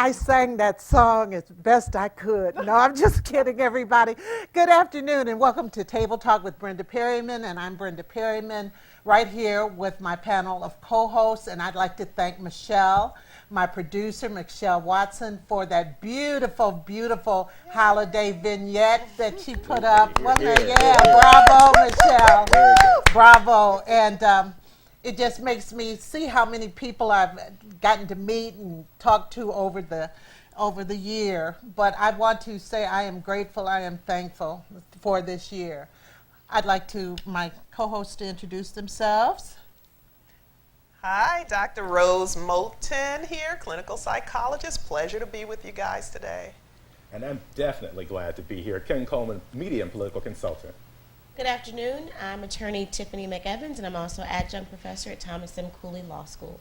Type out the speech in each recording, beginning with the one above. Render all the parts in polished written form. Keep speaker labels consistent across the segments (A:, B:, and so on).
A: I sang that song as best I could. No, I'm just kidding, everybody. Good afternoon, and welcome to Table Talk with Brenda Perryman, and I'm Brenda Perryman, right here with my panel of co-hosts, and I'd like to thank Michelle, my producer, Michelle Watson, for that beautiful, beautiful holiday vignette that she put up. Wasn't it? Yeah, bravo, Michelle. Bravo. And it just makes me see how many people I've gotten to meet and talk to over the year. But I want to say I am grateful, I am thankful for this year. I'd like my co-hosts to introduce themselves.
B: Hi, Dr. Rose Moulton here, clinical psychologist. Pleasure to be with you guys today.
C: And I'm definitely glad to be here. Ken Coleman, media and political consultant.
D: Good afternoon. I'm attorney Tiffany McEvans, and I'm also adjunct professor at Thomas M. Cooley Law School.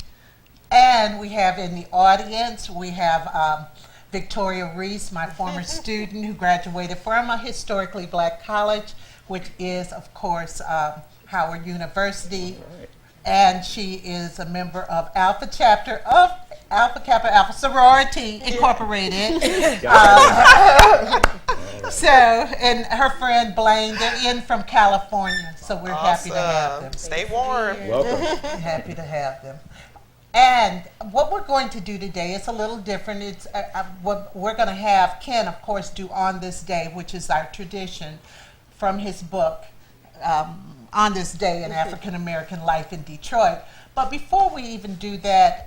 A: And we have in the audience, we have Victoria Reese, my former student who graduated from a historically black college, which is, of course, Howard University.
C: Right. And
A: she is a member of Alpha Chapter of Alpha Kappa Alpha Sorority Incorporated. So, and her friend Blaine, they're in from California, so we're happy to have them.
B: Stay warm.
C: Welcome.
A: Happy to have them. And what we're going to do today is a little different. It's what we're going to have Ken, of course, do on this day, which is our tradition from his book, On This Day in African American Life in Detroit. But before we even do that,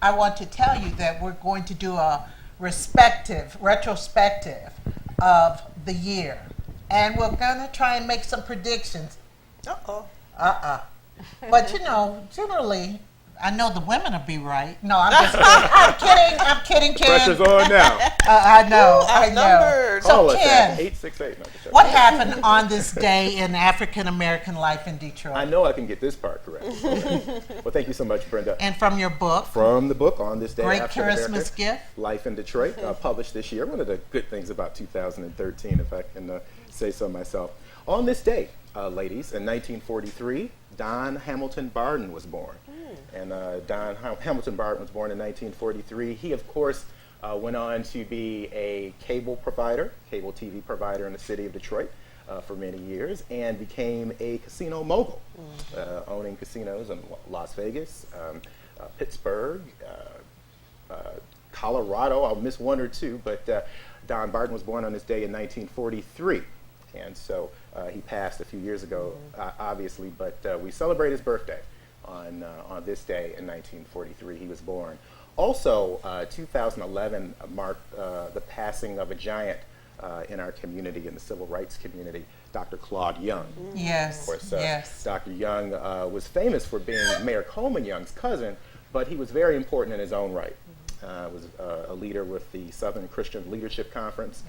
A: I want to tell you that we're going to do a retrospective of the year. And we're going to try and make some predictions. But generally, I know the women will be right. No, I'm just kidding. I'm kidding, Ken.
C: Pressure's on now.
A: I know. So, Ken,
C: 868.
A: what happened on this day in African American life in Detroit?
C: I know I can get this part correct. Well, thank you so much, Brenda.
A: And from your book?
C: From the book, On This Day,
A: Great
C: African
A: Christmas
C: American
A: gift.
C: Life in Detroit, published this year. One of the good things about 2013, if I can say so myself. On this day, ladies, in 1943, Don Hamilton Barden was born. And Don Hamilton Barden was born in 1943. He, of course, went on to be a cable TV provider in the city of Detroit for many years, and became a casino mogul, owning casinos in Las Vegas, Pittsburgh, Colorado. I'll miss one or two, but Don Barden was born on this day in 1943. And so he passed a few years ago, obviously, but we celebrate his birthday on this day in 1943. He was born. Also, 2011 marked the passing of a giant in our community, in the civil rights community, Dr. Claude Young.
A: Yes,
C: of course,
A: yes.
C: Dr. Young was famous for being Mayor Coleman Young's cousin, but he was very important in his own right. Was a leader with the Southern Christian Leadership Conference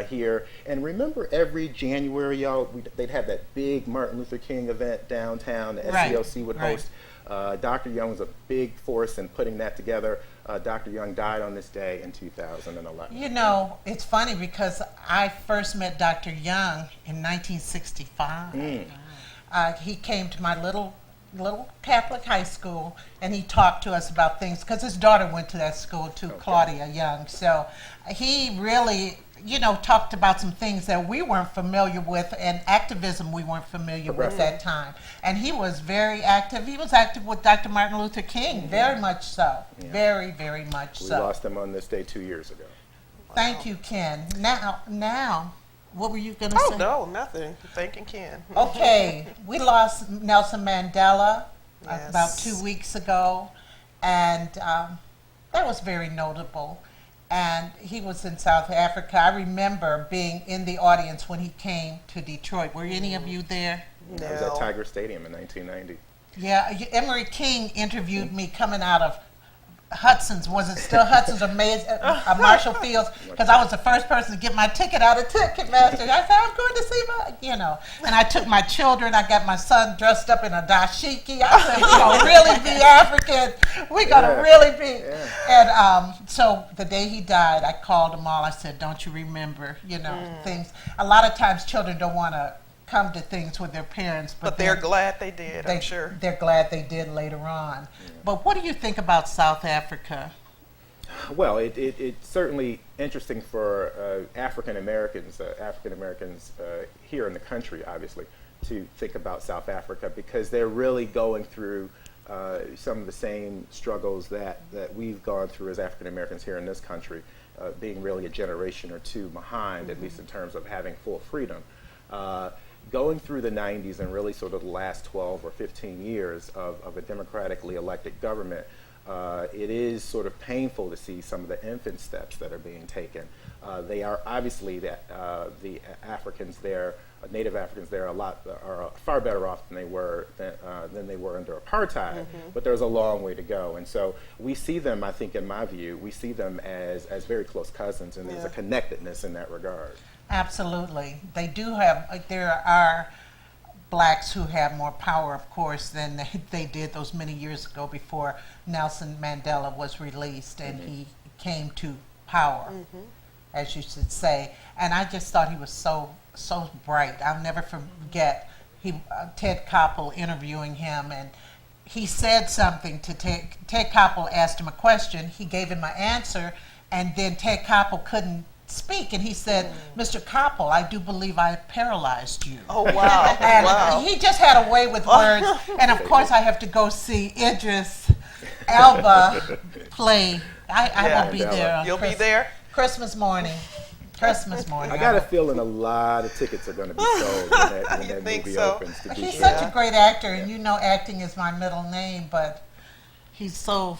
C: here. And remember, every January, y'all, they'd have that big Martin Luther King event downtown. The SCLC would host. Dr. Young was a big force in putting that together. Dr. Young died on this day in 2011.
A: You know, it's funny because I first met Dr. Young in 1965. He came to my little Catholic high school, and he talked to us about things because his daughter went to that school too, Claudia Young. So he really, talked about some things that we weren't familiar with, and activism we weren't familiar with at that time. And he was very active. He was active with Dr. Martin Luther King, very much so. Yeah. Very, very much so.
C: We lost him on this day 2 years ago.
A: Thank you, Ken. Now, what were you going to say?
B: Oh, no, nothing. Thanking Ken.
A: Okay, we lost Nelson Mandela about 2 weeks ago, and that was very notable. And he was in South Africa. I remember being in the audience when he came to Detroit. Were any of you there?
C: No. I was at Tiger Stadium in 1990.
A: Yeah, Emery King interviewed me coming out of Hudson's. Was it still Hudson's or Marshall Fields? Because I was the first person to get my ticket out of Ticketmaster. I said, I'm going to see and I took my children. I got my son dressed up in a dashiki. I said, we're going to really be African. We're going to really be. Yeah. And so the day he died, I called them all. I said, don't you remember, things. A lot of times children don't want to come to things with their parents.
B: But they're glad they did, I'm sure.
A: They're glad they did later on. Yeah. But what do you think about South Africa?
C: Well, it's certainly interesting for African Americans here in the country, obviously, to think about South Africa because they're really going through some of the same struggles that we've gone through as African Americans here in this country, being really a generation or two behind, at least in terms of having full freedom. Going through the 90s and really sort of the last 12 or 15 years of a democratically elected government, it is sort of painful to see some of the infant steps that are being taken. They are obviously the Africans there, Native Africans there, are far better off than they were under apartheid. But there's a long way to go, and so we see them. I think, in my view, we see them as very close cousins, and there's a connectedness in that regard.
A: Absolutely. They do have, there are blacks who have more power, of course, than they did those many years ago before Nelson Mandela was released and he came to power, as you should say. And I just thought he was so bright. I'll never forget Ted Koppel interviewing him, and he said something to Ted Koppel asked him a question. He gave him an answer, and then Ted Koppel couldn't speak, and he said, "Mr. Koppel, I do believe I paralyzed you."
B: Oh, wow.
A: And
B: wow.
A: he just had a way with words. And of course, I have to go see Idris Elba play. I will be there.
B: You'll be there?
A: Christmas morning. Christmas morning.
C: I got a feeling a lot of tickets are going to be sold when that
B: think
C: movie
B: so?
C: opens. To be
A: He's
C: sure.
A: such a great actor, and you know acting is my middle name, but he's such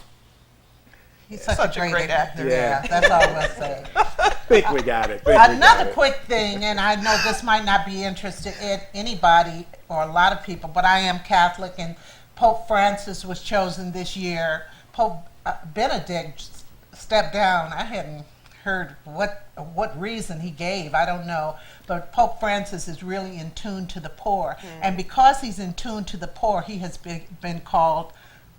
A: a great actor.
C: Yeah.
A: Yeah, that's all I'm going to say.
C: I think we got it.
A: Another quick thing, and I know this might not be interested in anybody or a lot of people, but I am Catholic, and Pope Francis was chosen this year. Pope Benedict stepped down. I hadn't heard what reason he gave. I don't know. But Pope Francis is really in tune to the poor. And because he's in tune to the poor, he has been called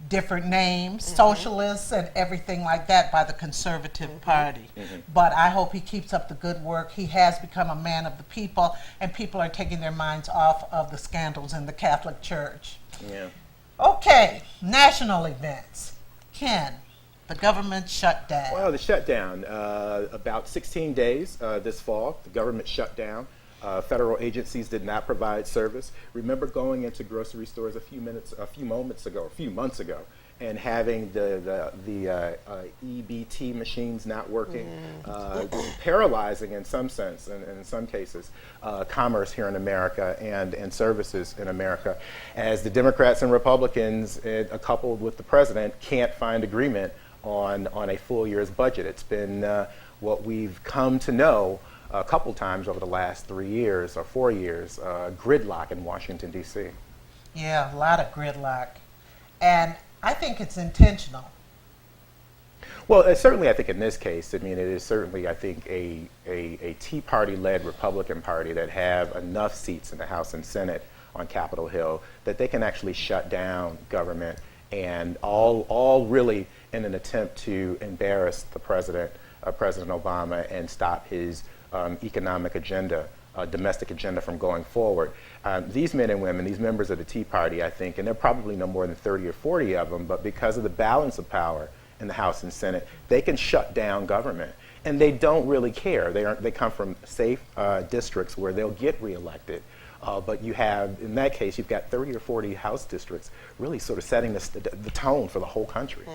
A: different names, socialists and everything like that by the Conservative Party. But I hope he keeps up the good work. He has become a man of the people, and people are taking their minds off of the scandals in the Catholic Church.
C: Yeah.
A: Okay, national events. Ken, the government shutdown.
C: Well, the shutdown, about 16 days this fall, the government shut down. Federal agencies did not provide service. Remember going into grocery stores a few months ago, and having the EBT machines not working, paralyzing in some sense, and in some cases, commerce here in America and services in America, as the Democrats and Republicans, coupled with the president, can't find agreement on a full year's budget. It's been what we've come to know a couple times over the last 3 years or 4 years, gridlock in Washington, D.C.
A: Yeah, a lot of gridlock. And I think it's intentional.
C: Well, certainly I think in this case, I mean, it is certainly, I think, a Tea Party-led Republican Party that have enough seats in the House and Senate on Capitol Hill that they can actually shut down government, and all really in an attempt to embarrass the president, President Obama, and stop his economic agenda, domestic agenda from going forward. These men and women, these members of the Tea Party, I think, and there are probably no more than 30 or 40 of them, but because of the balance of power in the House and Senate, they can shut down government. And they don't really care. They come from safe districts where they'll get reelected. But you have, in that case, you've got 30 or 40 House districts really sort of setting the tone for the whole country.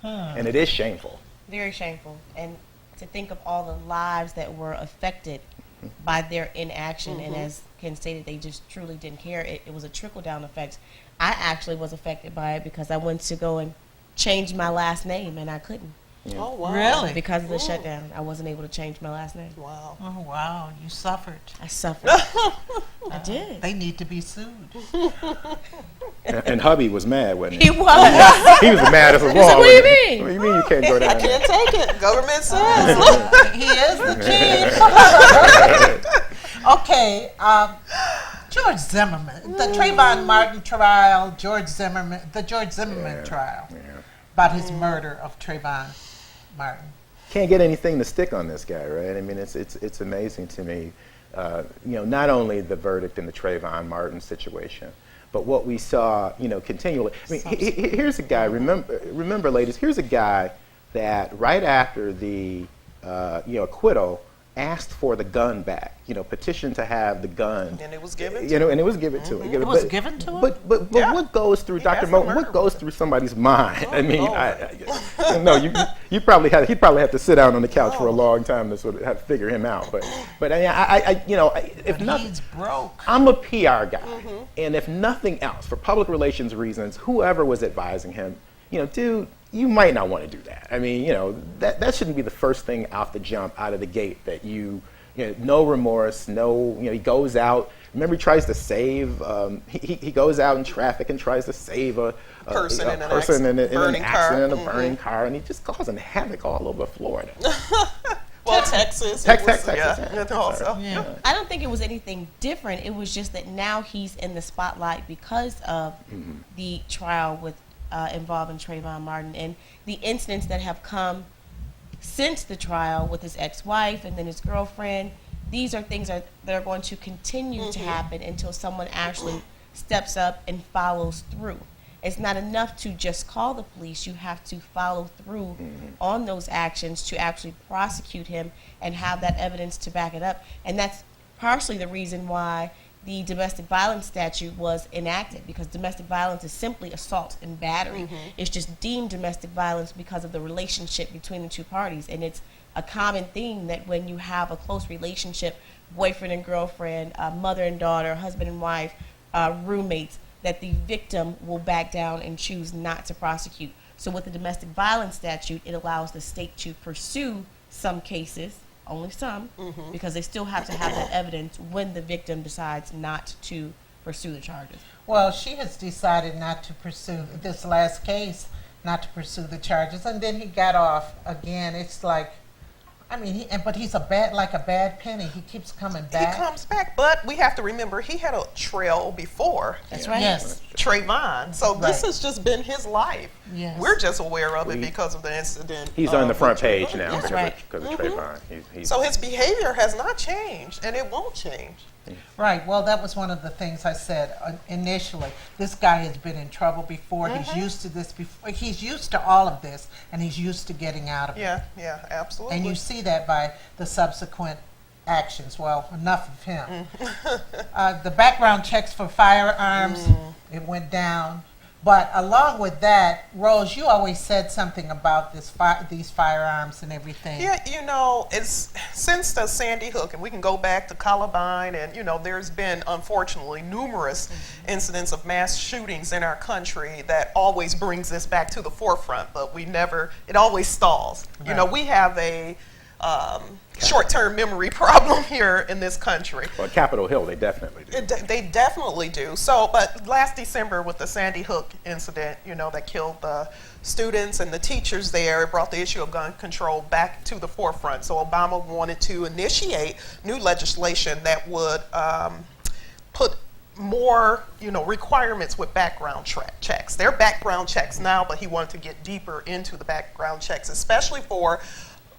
C: And it is shameful.
D: Very shameful. And to think of all the lives that were affected by their inaction, and as Ken stated, they just truly didn't care. It was a trickle-down effect. I actually was affected by it because I went to go and change my last name, and I couldn't.
C: Yeah.
B: Oh, wow.
A: Really?
D: Because of the shutdown, I wasn't able to change my last name.
B: Wow.
A: Oh, wow, you suffered.
D: I suffered. I did.
A: They need to be sued.
C: And hubby was mad, wasn't
D: He
C: he?
D: was.
C: He was mad as a
D: said,
C: wall.
D: "What do you mean?"
C: What do you mean you can't go down there?
B: Can't take it. Government says.
A: He is the chief. Okay, George Zimmerman, the Trayvon Martin trial, the George Zimmerman trial, about his murder of Trayvon Martin.
C: Can't get anything to stick on this guy, right? I mean, it's amazing to me. Not only the verdict in the Trayvon Martin situation, but what we saw, continually. I mean, here's a guy. Remember, ladies. Here's a guy that right after the acquittal, asked for the gun back, petitioned to have the gun.
B: And it was given
C: and it was given to him.
A: It was given to him?
C: But
B: Yeah.
C: what goes through
B: He
C: Dr.
B: has the
C: Moten?
B: murder
C: What goes
B: weapon.
C: through somebody's mind? I mean,
B: Lord.
C: no, you probably had he probably had to sit down on the couch for a long time to sort of have to figure him out. But if
A: But
C: nothing,
A: he's broke.
C: I'm a PR guy, and if nothing else, for public relations reasons, whoever was advising him, dude, you might not want to do that. I mean, that shouldn't be the first thing out the jump, out of the gate, that no remorse, he goes out. Remember, he tries to save, he goes out in traffic and tries to save a
B: Person in an
C: person in
B: burning
C: an
B: car.
C: accident, a burning car, and he just causing havoc all over Florida.
B: Well, Texas.
C: Texas,
B: yeah.
C: yeah.
B: Also.
A: Yeah.
D: I don't think it was anything different. It was just that now he's in the spotlight because of the trial with involving Trayvon Martin and the incidents that have come since the trial with his ex-wife and then his girlfriend. These are things that are going to continue to happen until someone actually steps up and follows through. It's not enough to just call the police. You have to follow through on those actions to actually prosecute him and have that evidence to back it up. And that's partially the reason why the domestic violence statute was enacted, because domestic violence is simply assault and battery. It's just deemed domestic violence because of the relationship between the two parties. And it's a common theme that when you have a close relationship, boyfriend and girlfriend, mother and daughter, husband and wife, roommates, that the victim will back down and choose not to prosecute. So with the domestic violence statute, it allows the state to pursue some cases, only some, because they still have to have that evidence when the victim decides not to pursue the charges.
A: Well, she has decided not to pursue this last case, not to pursue the charges, and then he got off again. It's like, I mean, but he's a bad penny. He keeps coming back.
B: He comes back, but we have to remember he had a trail before
D: That's right.
A: Yes.
B: Trayvon. So this
A: Right.
B: has just been his life.
A: Yes.
B: We're just aware of it because of the incident.
C: He's on the front
B: with
C: page
B: Trayvon.
C: now
D: That's
C: because
D: right.
C: of Trayvon. He's
B: So his behavior has not changed, and it won't change.
A: Right. Well, that was one of the things I said initially. This guy has been in trouble before. He's used to this before. He's used to all of this, and he's used to getting out of it.
B: Yeah, absolutely.
A: And you see that by the subsequent actions. Well, enough of him. The background checks for firearms, it went down. But along with that, Rose, you always said something about these firearms and everything.
B: Yeah, it's since the Sandy Hook, and we can go back to Columbine, and there's been unfortunately numerous incidents of mass shootings in our country that always brings this back to the forefront, but it always stalls.
A: Right.
B: We have a short-term memory problem here in this country.
C: well, Capitol Hill, they definitely do.
B: They definitely do. So, but last December with the Sandy Hook incident, that killed the students and the teachers there, it brought the issue of gun control back to the forefront. So Obama wanted to initiate new legislation that would put more, requirements with background checks. They're background checks now, but he wanted to get deeper into the background checks, especially for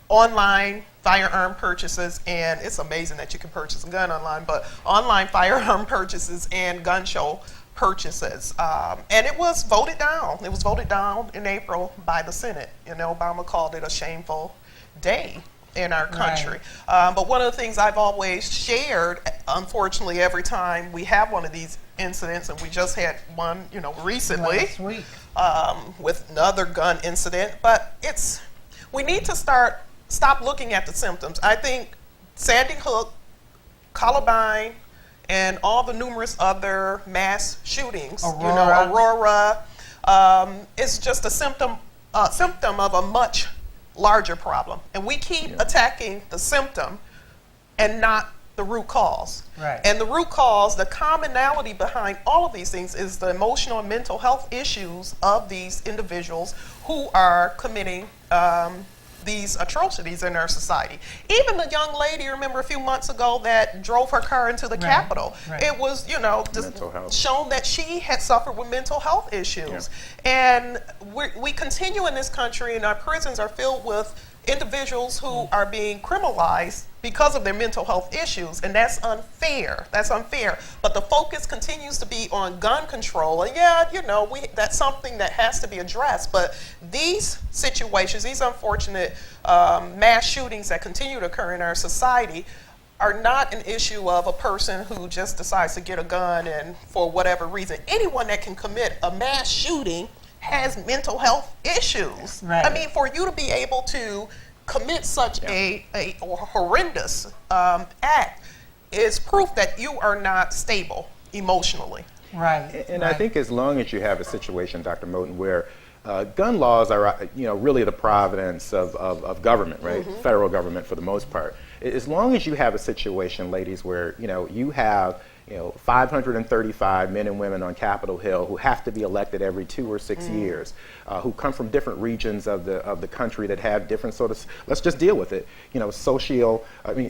B: online firearm purchases, and it's amazing that you can purchase a gun online, but online firearm purchases and gun show purchases. And it was voted down. It was voted down in April by the Senate. Obama called it a shameful day in our country. But one of the things I've always shared, unfortunately, every time we have one of these incidents, and we just had one, recently
A: Last week.
B: with another gun incident, but we need to stop looking at the symptoms. I think Sandy Hook, Columbine, and all the numerous other mass shootings, Aurora, is just a symptom of a much larger problem. And we keep attacking the symptom and not the root cause.
A: Right.
B: And the root cause, the commonality behind all of these things is the emotional and mental health issues of these individuals who are committing these atrocities in our society. Even the young lady, remember a few months ago, that drove her car into the Capitol.
A: Right.
B: It was,
C: Mental health.
B: shown that she had suffered with mental health issues. And we continue in this country, and our prisons are filled with individuals who are being criminalized because of their mental health issues, and that's unfair. That's unfair. But the focus continues to be on gun control, and yeah, you know, that's something that has to be addressed. But these situations, these unfortunate mass shootings that continue to occur in our society, are not an issue of a person who just decides to get a gun and for whatever reason. Anyone that can commit a mass shooting has mental health issues.
A: Right.
B: I mean, for you to be able to commit such a horrendous act is proof that you are not stable emotionally.
A: Right.
C: And
A: right.
C: I think as long as you have a situation, Dr. Moten, where gun laws are, really the providence of government, right? Federal government for the most part. As long as you have a situation, ladies, where, you have 535 men and women on Capitol Hill who have to be elected every 2 or 6 years, who come from different regions of the country that have different sort of, let's just deal with it,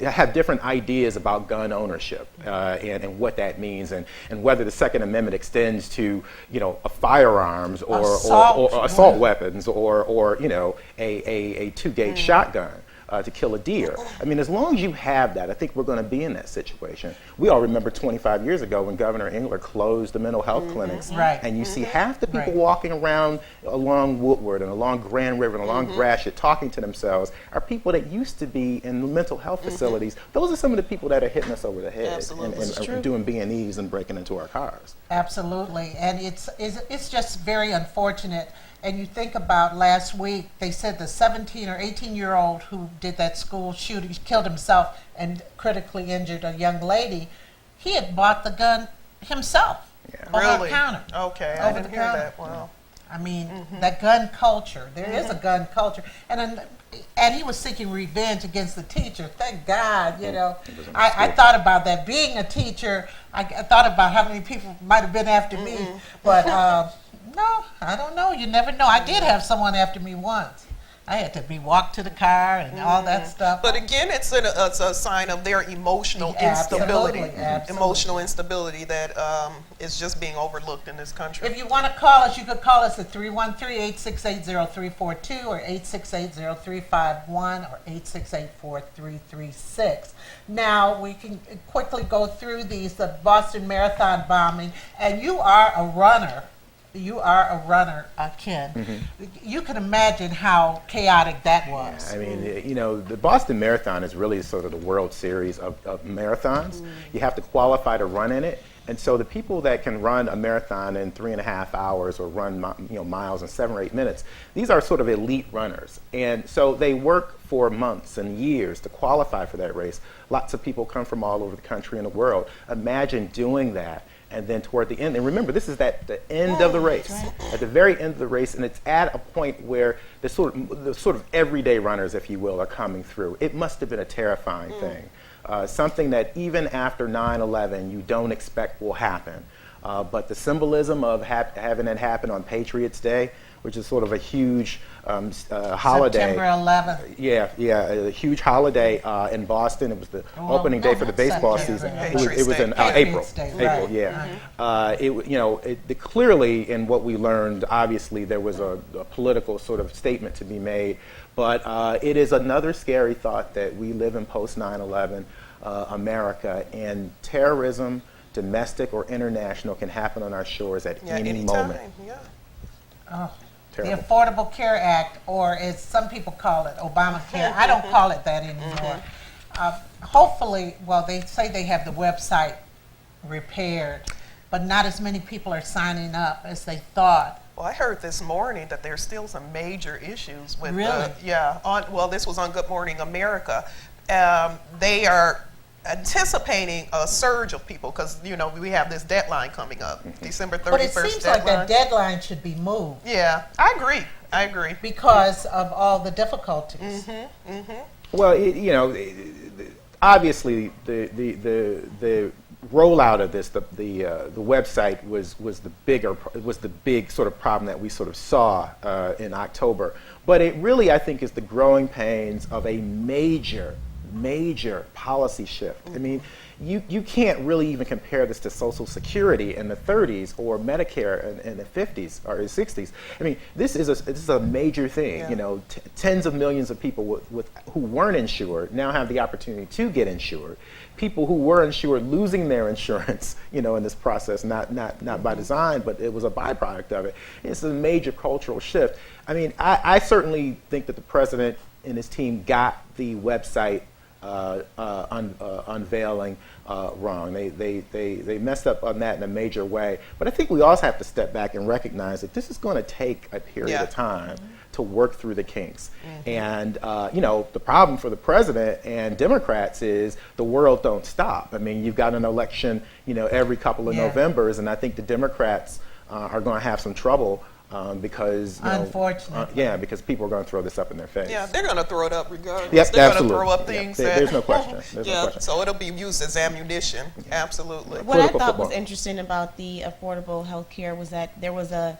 C: have different ideas about gun ownership and what that means, and whether the Second Amendment extends to, firearms or assault weapons or a two-gauge shotgun. To kill a deer. I mean, as long as you have that, I think we're going to be in that situation. We all remember 25 years ago when Governor Engler closed the mental health clinics.
A: Right.
C: And you see half the people
A: Right.
C: walking around along Woodward and along Grand River and along Gratiot talking to themselves are people that used to be in mental health facilities. Those are some of the people that are hitting us over the head
B: Absolutely. This is
C: and
B: true.
C: doing B&Es and breaking into our cars.
A: Absolutely, and it's just very unfortunate. And you think about last week, they said the 17 or 18-year-old who did that school shooting, killed himself and critically injured a young lady. He had bought the gun himself over
B: Really?
A: the counter.
B: Okay, I
A: Over
B: didn't
A: the
B: hear
A: counter.
B: that. Wow.
A: I mean, that gun culture. There is a gun culture, and he was seeking revenge against the teacher. Thank God, I thought about that. Being a teacher, I thought about how many people might have been after me, but no, I don't know. You never know. I did have someone after me once. I had to be walked to the car and all that stuff.
B: But again, it's a sign of their emotional instability.
A: Absolutely.
B: Emotional instability that is just being overlooked in this country.
A: If you want to call us, you could call us at 313-868-0342 or 868-0351 or 868-4336. Now, we can quickly go through these, the Boston Marathon bombing, and you are a runner. You are a runner, Ken. You can imagine how chaotic that was.
C: I mean, the Boston Marathon is really sort of the World Series of marathons. You have to qualify to run in it. And so the people that can run a marathon in 3.5 hours or run miles in 7 or 8 minutes, these are sort of elite runners. And so they work for months and years to qualify for that race. Lots of people come from all over the country and the world. Imagine doing that. And then toward the end, and remember, this is at the end of the race, at the very end of the race, and it's at a point where the sort of everyday runners, if you will, are coming through. It must have been a terrifying thing, something that even after 9/11 you don't expect will happen. But the symbolism of having it happen on Patriots Day, which is sort of a huge holiday.
A: September 11th.
C: Yeah, a huge holiday in Boston. It was the opening day for the baseball season. It was in April.
A: Patriots Day,
C: April,
A: right.
C: yeah. Clearly, in what we learned, obviously there was a political sort of statement to be made, but it is another scary thought that we live in post 9/11 America, and terrorism, domestic or international, can happen on our shores at any moment.
B: Yeah.
A: Oh.
C: Terrible.
A: The Affordable Care Act, or as some people call it, Obamacare. I don't call it that anymore. Hopefully, they say they have the website repaired, but not as many people are signing up as they thought.
B: Well, I heard this morning that there's still some major issues with
A: Really?
B: this was on Good Morning America. They are anticipating a surge of people because we have this deadline coming up, December 31st.
A: But it seems like that deadline should be moved
B: Yeah, I agree.
A: because of all the difficulties.
C: Well, obviously the rollout of this, the website was the big sort of problem that we sort of saw in October. But it really, I think, is the growing pains of a major policy shift. I mean, you can't really even compare this to Social Security in the 30s or Medicare in the 50s or 60s. I mean, this is a major thing.
B: Yeah.
C: You know, tens of millions of people who weren't insured now have the opportunity to get insured. People who were insured losing their insurance, you know, in this process, not by design, but it was a byproduct of it. It's a major cultural shift. I mean, I certainly think that the president and his team got the website unveiling wrong. They messed up on that in a major way. But I think we also have to step back and recognize that this is going to take a period of time to work through the kinks. And you know, the problem for the president and Democrats is the world don't stop. I mean, you've got an election, you know, every couple of Novembers, and I think the Democrats are going to have some trouble because, you know,
A: unfortunately,
C: because people are going to throw this up in their face.
B: Yeah, they're going to throw it up regardless.
C: Yep,
B: they're
C: absolutely.
B: going to throw up things.
C: There's no question. There's no question.
B: So it'll be used as ammunition. Absolutely.
D: What I
C: Political
D: thought
C: football.
D: was interesting about the affordable health care was that there was a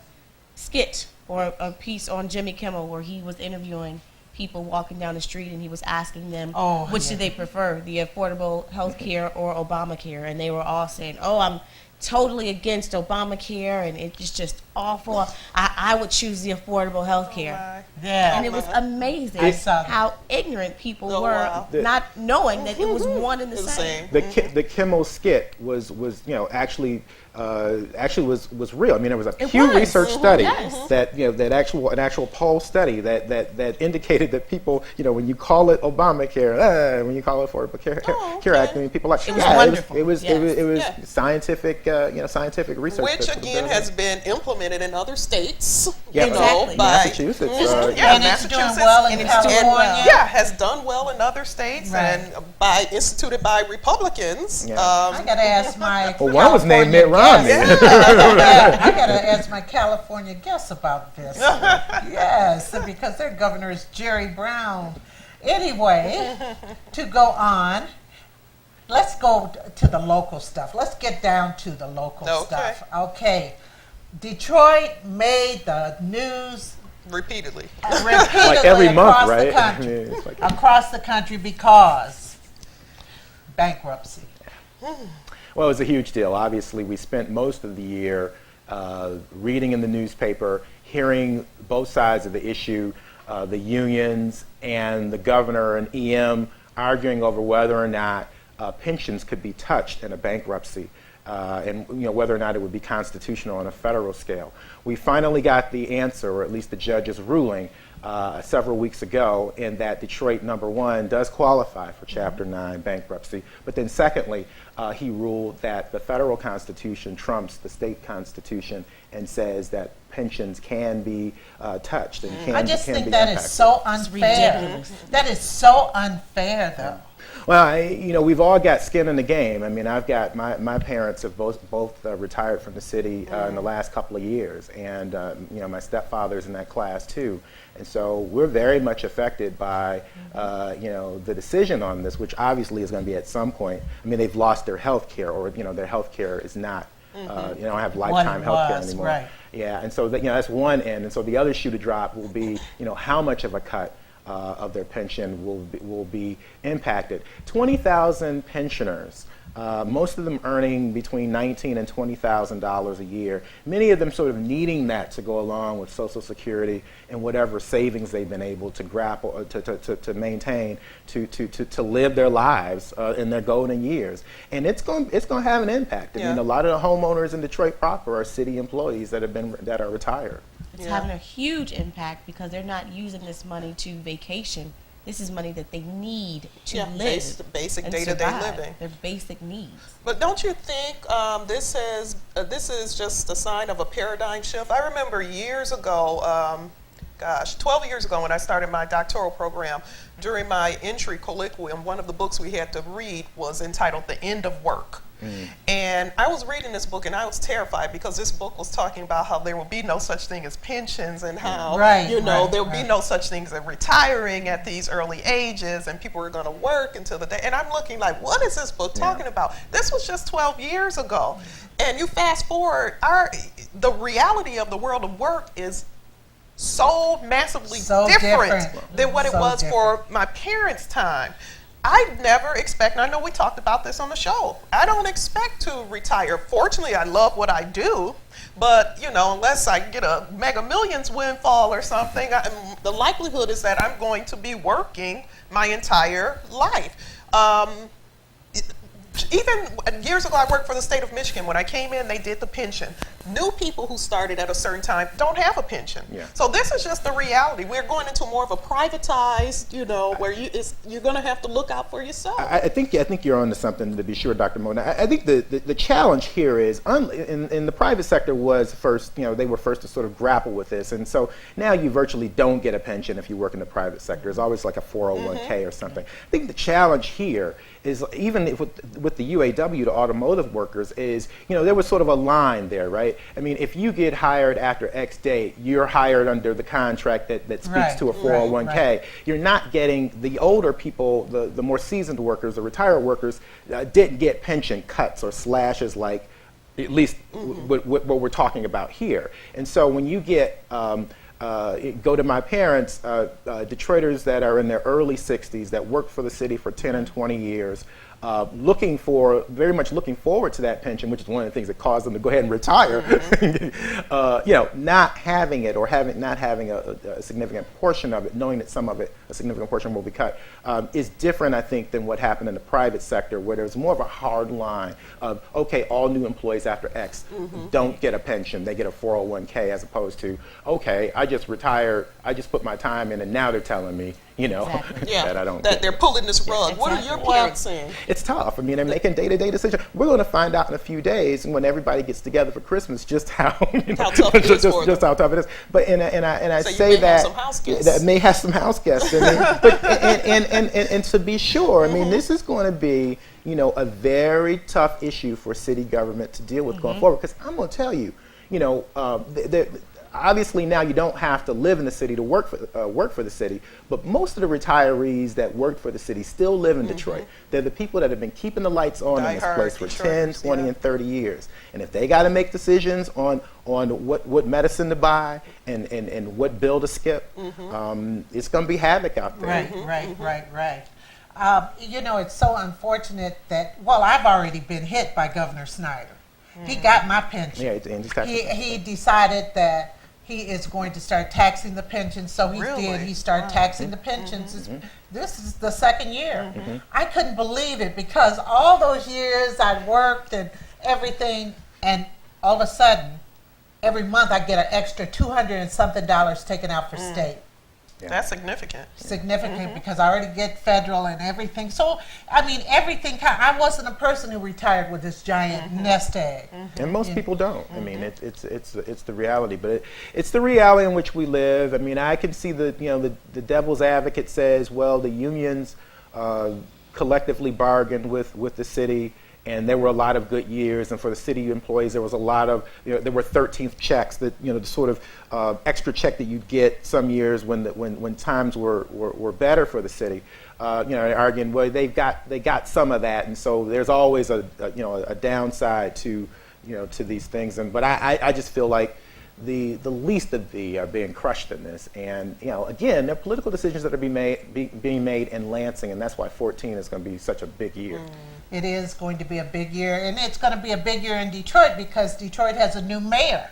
D: skit or a piece on Jimmy Kimmel where he was interviewing people walking down the street and he was asking them which do they prefer, the affordable health care or Obamacare, and they were all saying, oh, I'm totally against Obamacare and it's just awful. I would choose the affordable health care. And it was amazing how ignorant people were, not knowing that it was one and the same.
C: The Kimmel skit was you know, actually was real. I mean, there was a Pew Research study that, you know, an actual poll study that indicated that people, you know, when you call it Obamacare, when you call it Affordable Care Act, I mean, people like,
D: it was wonderful.
C: It was scientific, you know, scientific research,
B: which again has been implemented in other states.
C: Yeah,
B: you know, by
C: Massachusetts.
A: and it's doing well in California.
B: Yeah, has done well in other states and instituted by Republicans.
A: I got to ask my
C: Well, one was named Mitt Romney.
A: I got to ask my California guests about this. Yes, because their governor is Jerry Brown. Anyway, to go on, let's go to the local stuff. Let's get down to the local stuff. Okay. Detroit made the news
B: repeatedly.
C: Like every month, right?
A: Across the country because bankruptcy.
C: Well, it was a huge deal. Obviously, we spent most of the year reading in the newspaper, hearing both sides of the issue, the unions and the governor and EM arguing over whether or not pensions could be touched in a bankruptcy. And you know, whether or not it would be constitutional on a federal scale. We finally got the answer, or at least the judge's ruling, several weeks ago, in that Detroit, number one, does qualify for Chapter 9 bankruptcy. But then secondly, he ruled that the federal constitution trumps the state constitution and says that pensions can be touched and can be impacted.
A: I just think that is so unfair. That is so unfair, though.
C: Well, you know, we've all got skin in the game. I mean, I've got my parents have both retired from the city in the last couple of years, and you know, my stepfather's in that class too, and so we're very much affected by you know, the decision on this, which obviously is going to be at some point. I mean, they've lost their health care, or you know, their health care is not. You don't have lifetime health care anymore.
A: Right.
C: Yeah, and so that, you know, that's one end, and so the other shoe to drop will be, you know, how much of a cut of their pension will be impacted. 20,000 pensioners, most of them earning between $19,000 and $20,000 a year. Many of them sort of needing that to go along with Social Security and whatever savings they've been able to grapple to maintain to live their lives in their golden years. And it's going to have an impact. I mean, a lot of the homeowners in Detroit proper are city employees that are retired.
D: It's having a huge impact because they're not using this money to vacation. This is money that they need to live.
B: Basic
D: and
B: day-to-day
D: survive.
B: living.
D: Their basic needs.
B: But don't you think this is just a sign of a paradigm shift? I remember years ago, 12 years ago when I started my doctoral program, during my entry colloquium, one of the books we had to read was entitled The End of Work. And I was reading this book and I was terrified because this book was talking about how there will be no such thing as pensions and how, there will be no such things as retiring at these early ages and people are going to work until the day. And I'm looking like, what is this book talking about? This was just 12 years ago. And you fast forward, the reality of the world of work is so massively different than what it was for my parents' time. I never expect, and I know we talked about this on the show, I don't expect to retire. Fortunately, I love what I do, but unless I get a Mega Millions windfall or something, the likelihood is that I'm going to be working my entire life. Even years ago, I worked for the state of Michigan. When I came in, they did the pension. New people who started at a certain time don't have a pension.
C: Yeah.
B: So this is just the reality. We're going into more of a privatized, where you're going to have to look out for yourself.
C: I think you're on to something, to be sure, Dr. Mona. I think the challenge here is, in the private sector was first, they were first to sort of grapple with this. And so now you virtually don't get a pension if you work in the private sector. It's always like a 401k or something. I think the challenge here is, even if with the UAW, the automotive workers, is, there was sort of a line there, right? I mean, if you get hired after X date, you're hired under the contract that speaks to a 401k. Right. You're not getting, the older people, the more seasoned workers, the retired workers, didn't get pension cuts or slashes like, at least what we're talking about here. And so when you get, go to my parents, Detroiters that are in their early 60s that worked for the city for 10 and 20 years, very much looking forward to that pension, which is one of the things that caused them to go ahead and retire. Not having it, or not having a significant portion of it, knowing that some of it, a significant portion, will be cut, is different, I think, than what happened in the private sector, where there's more of a hard line of, okay, all new employees after X don't get a pension, they get a 401k, as opposed to, okay, I just retired, I just put my time in, and now they're telling me, that I don't.
B: That they're pulling this rug.
D: Exactly.
B: What are your parents saying?
C: It's tough. I mean, they're making day-to-day decisions. We're going to find out in a few days, when everybody gets together for Christmas, just how
B: tough it is
C: just how tough it is. But and I
B: so
C: say that
B: that
C: may have some house guests. And to be sure, I mean, this is going to be a very tough issue for city government to deal with going forward. Because I'm going to tell you, obviously now you don't have to live in the city to work for the city, but most of the retirees that worked for the city still live in Detroit. They're the people that have been keeping the lights on in this place for 10, 20, and 30 years. And if they got to make decisions on what medicine to buy and what bill to skip, it's going to be havoc out there.
A: Right. It's so unfortunate that, I've already been hit by Governor Snyder. He got my pension.
C: Yeah, and
A: he decided that he is going to start taxing the pensions, so he did. He started taxing the pensions. This is the second year. I couldn't believe it, because all those years I worked and everything, and all of a sudden, every month I get an extra $200 and something taken out for state.
C: Yeah.
B: That's significant.
A: Because I already get federal and everything. So, I mean, everything. I wasn't a person who retired with this giant nest egg.
C: And most people don't. I mean, it's the reality, but it's the reality in which we live. I mean, I can see the devil's advocate says, well, the unions collectively bargained with the city, and there were a lot of good years, and for the city employees there was a lot of, there were 13th checks, that the sort of extra check that you'd get some years when times were better for the city. Arguing, well, they got some of that, and so there's always a downside to these things. But I just feel like the least of the are being crushed in this, and again, there are political decisions that are being made in Lansing, and that's why 14 is going to be such a big year.
A: It is going to be a big year, and it's going to be a big year in Detroit, because Detroit has a new mayor,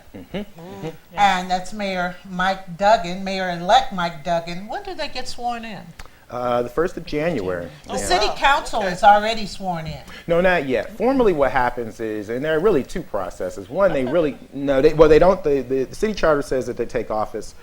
A: and that's Mayor Mike Duggan, Mayor-elect Mike Duggan. When do they get sworn in?
C: The 1st of January.
A: The city council is already sworn in.
C: No, not yet. Formally, what happens is, and there are really two processes. One, they really they don't. The city charter says that they take office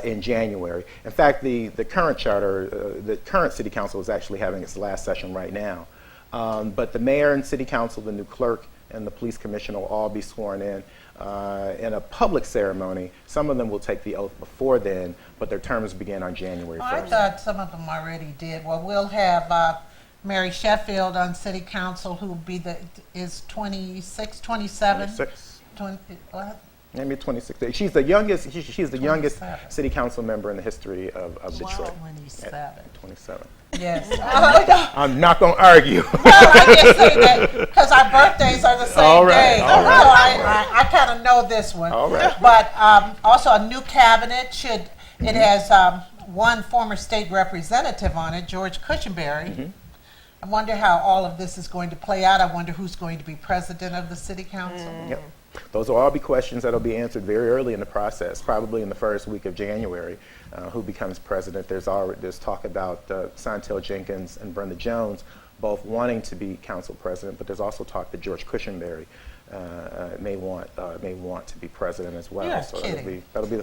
C: in January. In fact, the current charter, the current city council is actually having its last session right now. But the mayor and city council, the new clerk, and the police commissioner will all be sworn in a public ceremony. Some of them will take the oath before then, but their terms begin on January 1st.
A: I thought some of them already did. Well, we'll have Mary Sheffield on city council, who will be is 26, 27?
C: 26.
A: 20, what?
C: Maybe 26. She's the youngest. She's the youngest city council member in the history of Detroit.
A: 27.
C: At 27.
A: Yes.
C: I'm not going to argue.
A: Well, I just say that because our birthdays are the same day.
C: All right.
A: So I kind of know this one.
C: All right.
A: But also a new cabinet it has one former state representative on it, George Cushenberry. I wonder how all of this is going to play out. I wonder who's going to be president of the city council.
C: Yep. Those will all be questions that will be answered very early in the process, probably in the first week of January. Who becomes president? There's talk about Santel Jenkins and Brenda Jones both wanting to be council president, but there's also talk that George Cushionberry may want to be president as well.
A: You're
C: so
A: kidding.
C: that'll be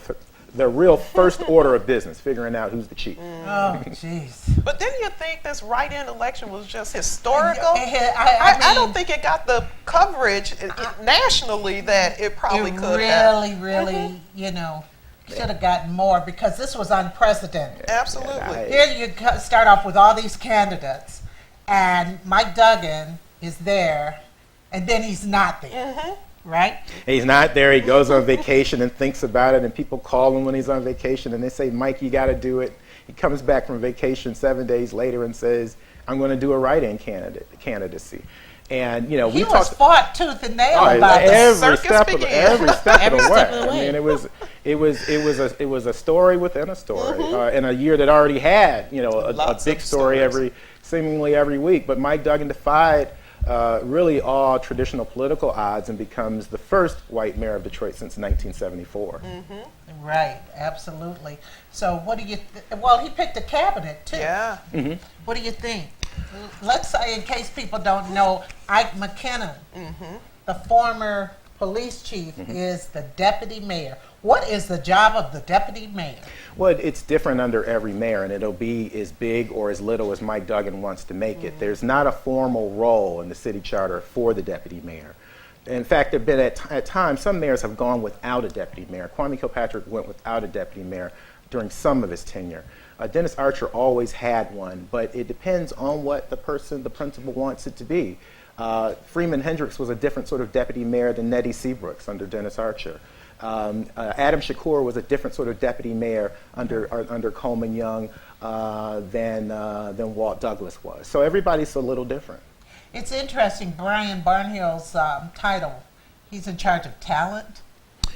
C: the real first order of business, figuring out who's the chief.
A: Oh, jeez.
B: But didn't you think this write-in election was just historical?
A: I
B: I don't think it got the coverage nationally that it probably could have.
A: Really, should have gotten more, because this was unprecedented.
B: Absolutely.
A: Here you start off with all these candidates, and Mike Duggan is there, and then he's not there, right?
C: He's not there. He goes on vacation and thinks about it, and people call him when he's on vacation, and they say, Mike, you got to do it. He comes back from vacation 7 days later and says, I'm going to do a write-in candidacy. And,
A: he was fought tooth and nail about this.
C: Every step of the way.
D: way.
C: I mean, it was a story within a story, in a year that already had, a big story seemingly every week. But Mike Duggan defied really all traditional political odds and becomes the first white mayor of Detroit since 1974.
A: Right, absolutely. So what do you well, he picked a cabinet too.
B: Yeah.
A: What do you think? Let's say, in case people don't know, Ike McKinnon, the former police chief, is the deputy mayor. What is the job of the deputy mayor?
C: Well, it's different under every mayor, and it'll be as big or as little as Mike Duggan wants to make it. There's not a formal role in the city charter for the deputy mayor. In fact, there have been at times some mayors have gone without a deputy mayor. Kwame Kilpatrick went without a deputy mayor during some of his tenure. Dennis Archer always had one, but it depends on what the principal wants it to be. Freeman Hendricks was a different sort of deputy mayor than Nettie Seabrooks under Dennis Archer. Adam Shakur was a different sort of deputy mayor under Coleman Young than Walt Douglas was. So everybody's a little different.
A: It's interesting, Brian Barnhill's title. He's in charge of talent.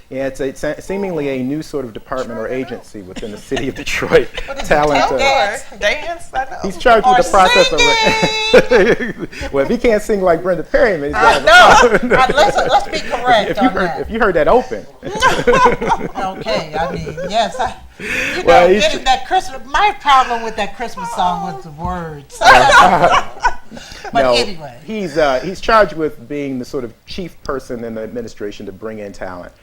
C: Yeah, it's seemingly a new sort of department or agency within the city of Detroit.
B: Dance, I know.
C: He's charged with the process of. Well, if he can't sing like Brenda Perryman, he's got
A: let's be correct on that.
C: If you heard that open.
A: Okay, I mean, yes. Getting that Christmas. My problem with that Christmas song was the words. But anyway,
C: he's charged with being the sort of chief person in the administration to bring in talent.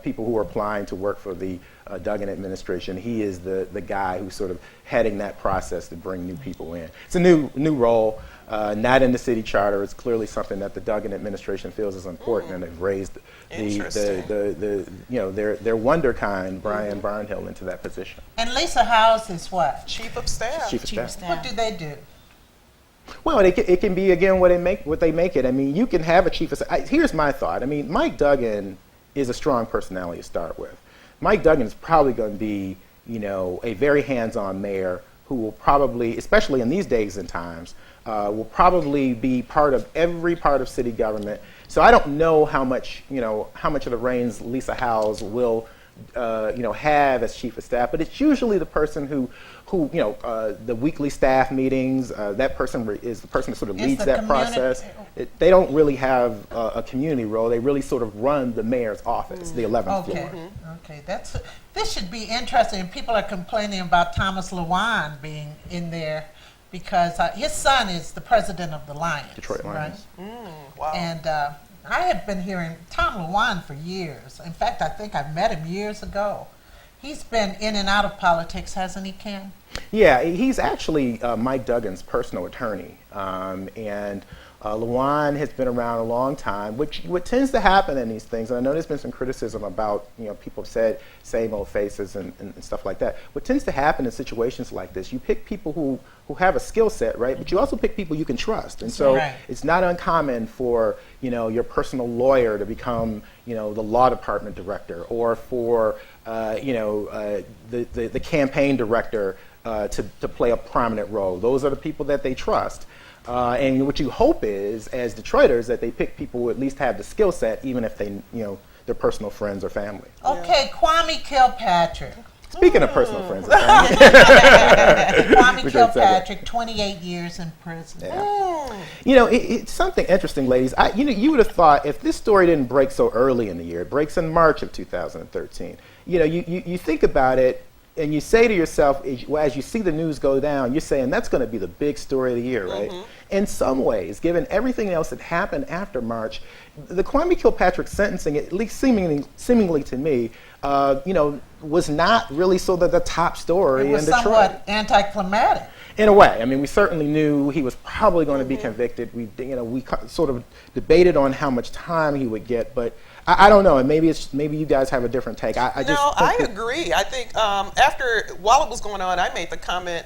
C: People who are applying to work for the Duggan administration. He is the guy who's sort of heading that process to bring new people in. It's a new role, not in the city charter. It's clearly something that the Duggan administration feels is important, and they've raised their wonder kind, Brian Barnhill, into that position.
A: And Lisa Howes is what?
B: Chief of staff.
C: Chief of staff.
A: What do they do?
C: Well, it can be, again, what they make it. I mean, you can have a chief of staff. Here's my thought. I mean, Mike Duggan is a strong personality to start with. Mike Duggan is probably going to be, a very hands-on mayor who will probably, especially in these days and times, will probably be part of every part of city government. So I don't know how much of the reins Lisa Howes will, have as chief of staff, but it's usually the person who the weekly staff meetings, that person is the person that sort of leads that process. They don't really have a community role. They really sort of run the mayor's office, the 11th floor.
A: Okay, this should be interesting. People are complaining about Thomas LeWan being in there because his son is the president of the Lions.
C: Detroit Lions.
A: Right?
B: Wow.
A: And I have been hearing Tom LeWan for years. In fact, I think I met him years ago. He's been in and out of politics, hasn't he, Ken?
C: Yeah, he's actually Mike Duggan's personal attorney. And LeWan has been around a long time, what tends to happen in these things, and I know there's been some criticism about, people have said same old faces and stuff like that. What tends to happen in situations like this, you pick people who have a skill set, right? But you also pick people you can trust. And so it's not uncommon for, your personal lawyer to become, the law department director, or for, the campaign director to play a prominent role. Those are the people that they trust. And what you hope is, as Detroiters, that they pick people who at least have the skill set, even if they, they're personal friends or family.
A: Okay, Kwame Kilpatrick.
C: Speaking of personal friends,
A: Kwame
C: We did say that.
A: Kilpatrick, 28 years in prison.
C: You know, it's something interesting, ladies. You would have thought if this story didn't break so early in the year, it breaks in March of 2013. You know, you think about it and you say to yourself, as you see the news go down, you're saying that's going to be the big story of the year, right? In some ways, given everything else that happened after March, the Kwame Kilpatrick sentencing, at least seemingly to me, you know, was not really sort of the top story
A: It was
C: in Detroit.
A: somewhat anticlimactic.
C: In a way, I mean, we certainly knew he was probably going to be convicted. We sort of debated on how much time he would get, but I don't know. And maybe you guys have a different take.
B: I agree. I think while it was going on, I made the comment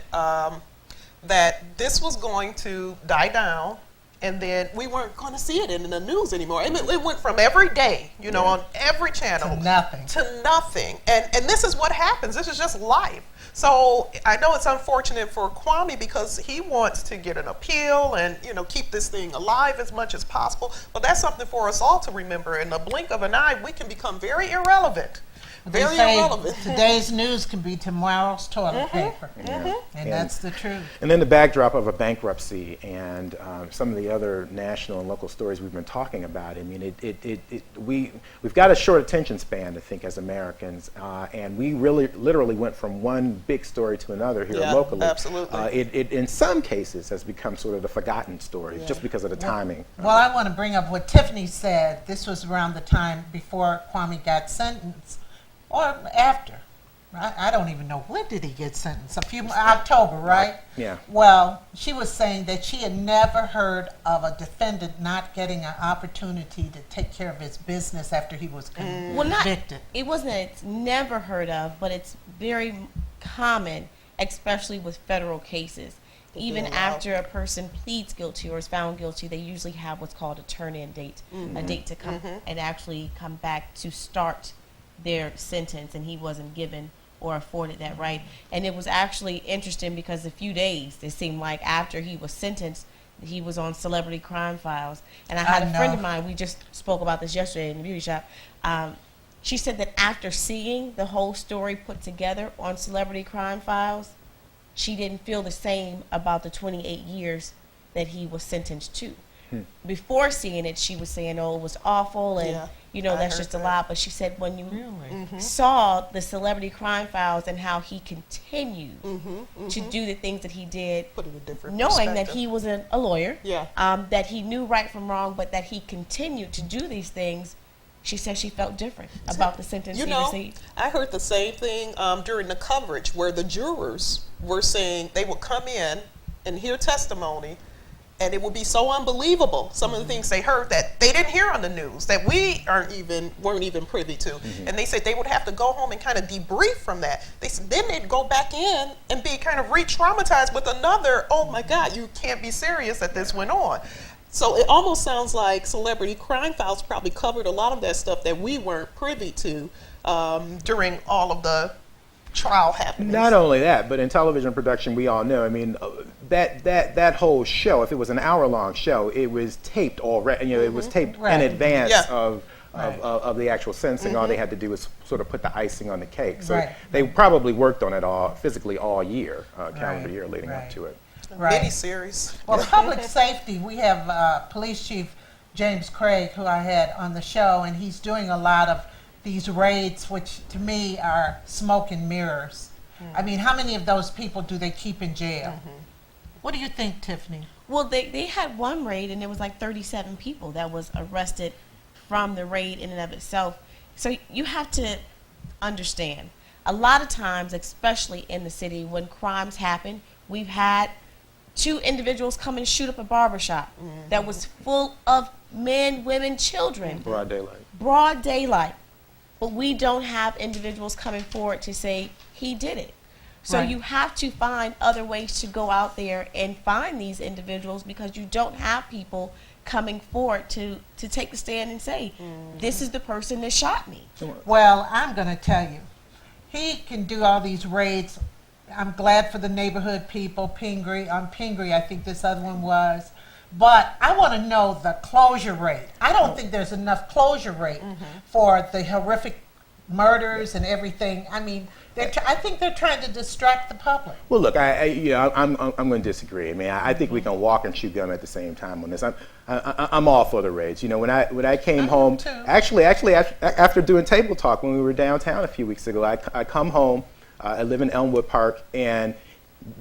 B: that this was going to die down, and then we weren't going to see it in the news anymore. It went from every day, you know, on every channel
A: To nothing.
B: To nothing. And this is what happens. This is just life. So I know it's unfortunate for Kwame because he wants to get an appeal and, you know, keep this thing alive as much as possible. But that's something for us all to remember. In the blink of an eye, we can become very irrelevant.
A: They
B: Very
A: say
B: irrelevant.
A: today's news can be tomorrow's toilet paper. And that's the truth.
C: And then the backdrop of a bankruptcy and some of the other national and local stories we've been talking about. I mean, we've got a short attention span, I think, as Americans, and we really literally went from one big story to another here locally.
B: Absolutely.
C: It in some cases has become sort of the forgotten story just because of the timing.
A: Well, I want to bring up what Tiffany said. This was around the time before Kwame got sentenced, or after. I don't even know, when did he get sentenced? October, right?
C: Yeah.
A: Well, she was saying that she had never heard of a defendant not getting an opportunity to take care of his business after he was convicted.
D: It wasn't that it's never heard of, but it's very common, especially with federal cases. Even after a person pleads guilty or is found guilty, they usually have what's called a turn-in date, a date to come and actually come back to start their sentence, and he wasn't given or afforded that right. And it was actually interesting because a few days, it seemed like, after he was sentenced, he was on Celebrity Crime Files. And I had a friend of mine, we just spoke about this yesterday in the beauty shop. She said that after seeing the whole story put together on Celebrity Crime Files, she didn't feel the same about the 28 years that he was sentenced to. Before seeing it, she was saying, oh, it was awful, and you know, that's just a lot. But she said when you saw the Celebrity Crime Files and how he continued to do the things that he did,
B: Put it in a different
D: knowing that
B: perspective.
D: he was a lawyer,
B: Yeah.
D: that he knew right from wrong, but that he continued to do these things, she said she felt different about the sentence
B: You
D: he
B: know,
D: received.
B: I heard the same thing during the coverage where the jurors were saying they would come in and hear testimony, and it would be so unbelievable, some of the things they heard that they didn't hear on the news, that we weren't even privy to. And they said they would have to go home and kind of debrief from that. They said then they'd go back in and be kind of re-traumatized with another, oh my God, you can't be serious that this went on. So it almost sounds like Celebrity Crime Files probably covered a lot of that stuff that we weren't privy to during all of the trial happenings.
C: Not only that, but in television production, we all know. I mean, that whole show, if it was an hour-long show, it was taped already. You know, it was taped in advance of the actual sentencing. All they had to do was sort of put the icing on the cake. So they probably worked on it physically all year, calendar year leading up to it.
B: Mini-series.
A: Well, public safety, we have Police Chief James Craig, who I had on the show, and he's doing a lot of these raids, which to me are smoke and mirrors. I mean, how many of those people do they keep in jail? What do you think, Tiffany?
D: Well, they had one raid, and it was like 37 people that was arrested from the raid in and of itself. So you have to understand, a lot of times, especially in the city, when crimes happen, we've had 2 individuals come and shoot up a barbershop that was full of men, women, children.
C: Broad daylight.
D: Broad daylight. But we don't have individuals coming forward to say he did it. So you have to find other ways to go out there and find these individuals, because you don't have people coming forward to take the stand and say, this is the person that shot me.
A: Well, I'm going to tell you, he can do all these raids. I'm glad for the neighborhood people, Pingree, I think this other one was. But I want to know the closure rate. I don't think there's enough closure rate for the horrific murders and everything. I mean, I think they're trying to distract the public.
C: Well, look, I'm going to disagree. I mean, I think we can walk and chew gum at the same time on this. I'm all for the raids. You know, when I came home,
A: too.
C: actually, after doing table talk when we were downtown a few weeks ago, I come home. I live in Elmwood Park, and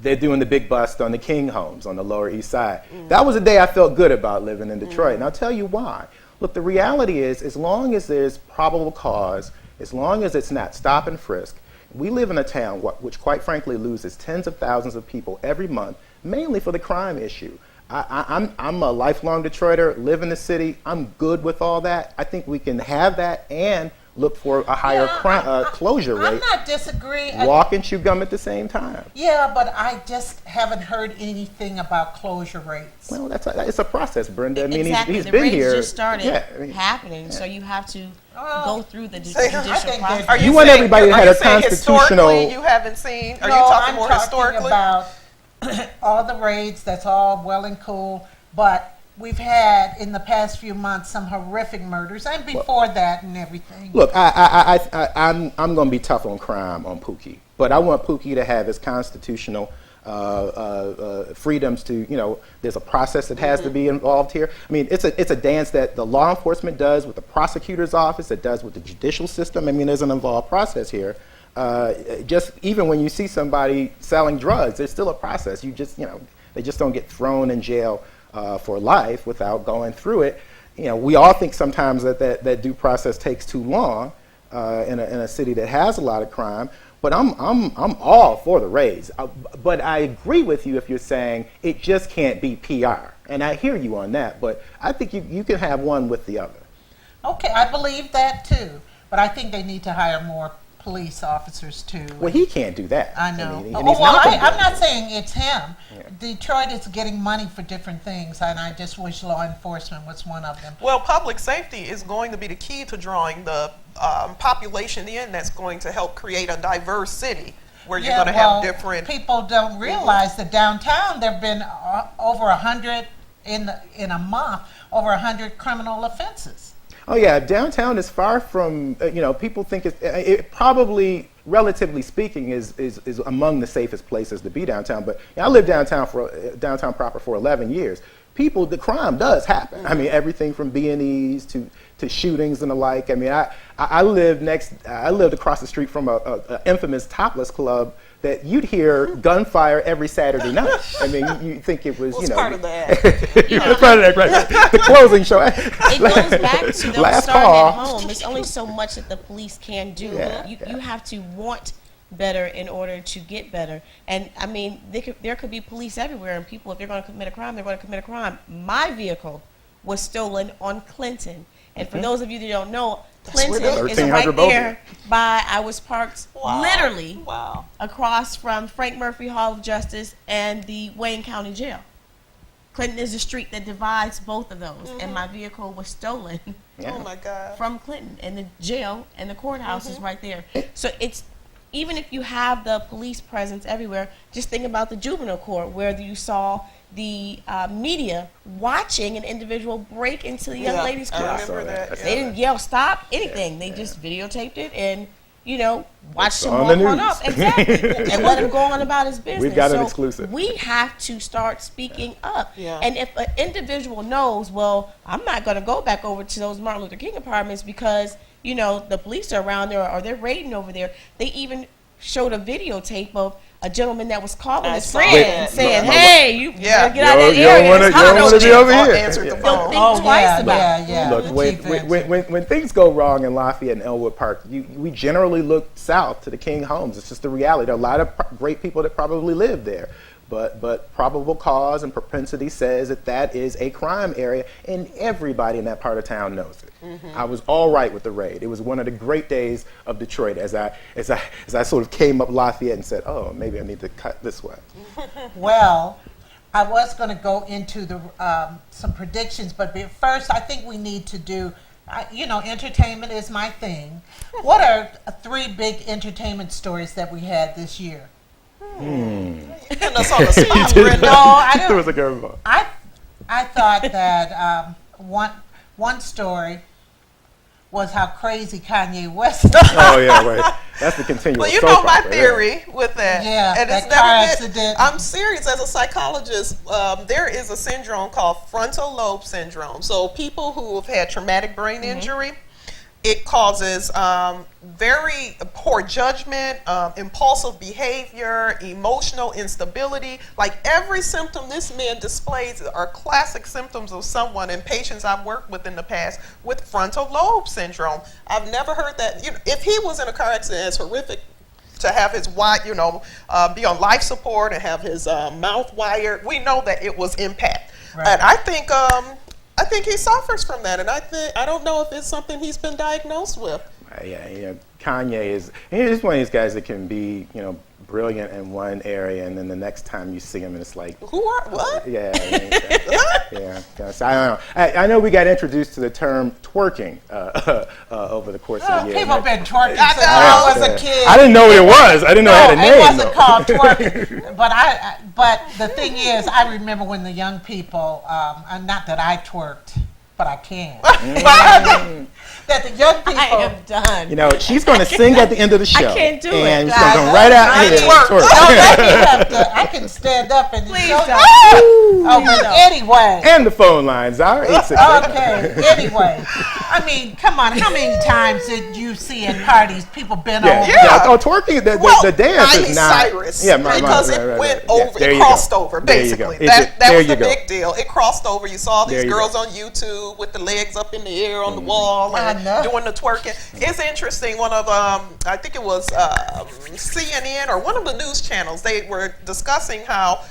C: they're doing the big bust on the King homes on the Lower East Side. That was a day I felt good about living in Detroit, and I'll tell you why. Look, the reality is, as long as there's probable cause, as long as it's not stop and frisk, we live in a town which, quite frankly, loses tens of thousands of people every month, mainly for the crime issue. I'm a lifelong Detroiter, live in the city. I'm good with all that. I think we can have that and look for a higher closure rate.
A: I'm not disagreeing.
C: Walk and chew gum at the same time.
A: Yeah, but I just haven't heard anything about closure rates.
C: Well, it's a process, Brenda. I mean,
D: Exactly.
C: he's
D: The
C: been
D: raids
C: here.
D: just started happening,
C: yeah.
D: so you have to go through the
A: I
D: judicial
A: think
D: process.
A: that-
C: You want
B: saying-
C: everybody to
B: are
C: have
B: you
C: a
B: saying
C: constitutional-
B: historically you haven't seen? Are
A: No,
B: you talking
A: I'm
B: more
A: talking
B: historically?
A: about all the raids. That's all well and cool, but we've had in the past few months some horrific murders, and before that and everything.
C: Look, I'm going to be tough on crime on Pookie, but I want Pookie to have his constitutional freedoms to, you know, there's a process that has to be involved here. I mean, it's a dance that the law enforcement does with the prosecutor's office, that does with the judicial system. I mean, there's an involved process here. Just even when you see somebody selling drugs, there's still a process. You just, you know, they just don't get thrown in jail for life without going through it. You know, we all think sometimes that due process takes too long in a city that has a lot of crime. But I'm all for the raids. But I agree with you if you're saying it just can't be PR, and I hear you on that. But I think you can have one with the other.
A: Okay, I believe that too, but I think they need to hire more police officers too.
C: Well, he can't do that.
A: I know.
C: And
A: Oh,
C: he's
A: well,
C: not gonna do
A: I'm
C: it.
A: not saying it's him.
C: Yeah.
A: Detroit is getting money for different things, and I just wish law enforcement was one of them.
B: Well, public safety is going to be the key to drawing the population in. That's going to help create a diverse city where you're going to have different.
A: People don't realize that downtown there've been over 100 in a month, over 100 criminal offenses.
C: Oh yeah, downtown is far from, you know, people think it probably, relatively speaking, is among the safest places to be downtown. But you know, I lived downtown proper for 11 years. The crime does happen. I mean, everything from B&Es to shootings and the like. I mean, I lived across the street from a infamous topless club that you'd hear gunfire every Saturday night. I mean, you think it was, you know.
B: part of that?
C: Part of that, right? The closing show.
D: It goes back to them
C: Last
D: starting
C: call.
D: at home. There's only so much that the police can do.
C: Yeah,
D: You have to want better in order to get better. And I mean, there could be police everywhere, and people, if they're going to commit a crime, they're going to commit a crime. My vehicle was stolen on Clinton. And for those of you that don't know, Clinton is
C: 1300
D: right
C: Bogan.
D: there by, I was parked literally
B: Wow.
D: across from Frank Murphy Hall of Justice and the Wayne County Jail. Clinton is the street that divides both of those, and my vehicle was stolen
C: Yeah.
B: Oh my God.
D: from Clinton, and the jail and the courthouse is right there. So it's, even if you have the police presence everywhere, just think about the Juvenile Court, where you saw the media watching an individual break into the young
B: Yeah,
D: lady's
B: I
D: car.
B: remember that.
D: They didn't yell stop, anything. They just videotaped it and, you know, watched him
C: on
D: walk
C: the
D: on
C: news.
D: up. Exactly. And let him go on about his business.
C: We've got an
D: So
C: exclusive.
D: We have to start speaking up.
B: Yeah.
D: And if an individual knows, well, I'm not going to go back over to those Martin Luther King apartments because, you know, the police are around there or they're raiding over there. They even showed a videotape of a gentleman that was calling
B: I
D: his
B: saw
D: friend
B: that.
D: saying,
C: My-
D: hey, you
B: Yeah.
D: better get out of that
C: You don't
D: area.
C: wanna-
D: It's
C: you don't
D: hot
C: wanna
D: over
C: be
D: there."
C: over here.
B: Answered the
C: Yeah.
B: phone.
D: Don't think twice about it.
A: Yeah.
C: Look,
A: the
C: when,
A: chief
C: when things go wrong in Lafayette and Elwood Park, we generally look south to the King homes. It's just the reality. There are a lot of great people that probably live there, but probable cause and propensity says that is a crime area, and everybody in that part of town knows it. I was all right with the raid. It was one of the great days of Detroit as I sort of came up Lafayette and said, oh, maybe I need to cut this way.
A: Well, I was going to go into the some predictions, but first, I think we need to do. You know, entertainment is my thing. What are 3 big entertainment stories that we had this year?
B: Putting us on the spot, Brenda.
A: No, I
C: It was
A: don't.
C: a curveball.
A: I thought that one story was how crazy Kanye West is.
C: Oh yeah, right. That's the continuous.
B: Well, you
C: soap
B: know my
C: opera,
B: theory with that.
A: Yeah,
B: and
A: that
B: it's
A: car
B: never
A: accident.
B: I'm serious. As a psychologist, there is a syndrome called frontal lobe syndrome. So people who have had traumatic brain injury, it causes very poor judgment, impulsive behavior, emotional instability. Like every symptom this man displays are classic symptoms of someone in patients I've worked with in the past with frontal lobe syndrome. I've never heard that. You know, if he was in a car accident as horrific to have his be on life support and have his mouth wired, we know that it was impact.
A: Right.
B: And I think he suffers from that, and I don't know if it's something he's been diagnosed with.
C: Yeah, Kanye he's one of these guys that can be, brilliant in one area, and then the next time you see him, and it's like,
B: What?
C: Yeah, yeah. So I don't know. I know we got introduced to the term twerking over the course of the year.
A: People have been twerking since I was a kid.
C: I didn't know what it was. I didn't know it had a name.
A: It wasn't
C: though.
A: called twerking. But the thing is, I remember when the young people, not that I twerked, but I can. That the young people.
D: I am done.
C: She's going to sing at the end of the show.
D: I can't do
C: and
D: it.
C: she's going to come right out here and twerk.
A: Don't let me have to. I can stand up and
D: Please
A: show
D: don't.
A: Oh, but anyway.
C: And the phone lines are 868.
A: Okay. Anyway, I mean, come on. How many times did you see at parties people bend over?
C: Yeah. Oh, twerking. The dance
B: Miley
C: is not.
B: Cyrus,
C: Yeah,
B: because it went over.
C: There
B: It
C: you go.
B: crossed over.
C: There you go.
B: Basically, that
C: There
B: was
C: you
B: the
C: go.
B: big deal. It crossed over. You saw these
C: There you
B: girls
C: go.
B: on YouTube with the legs up in the air on the wall
A: I
B: and
A: know.
B: doing the twerking. It's interesting. One of I think it was CNN or one of the news channels. They were discussing how.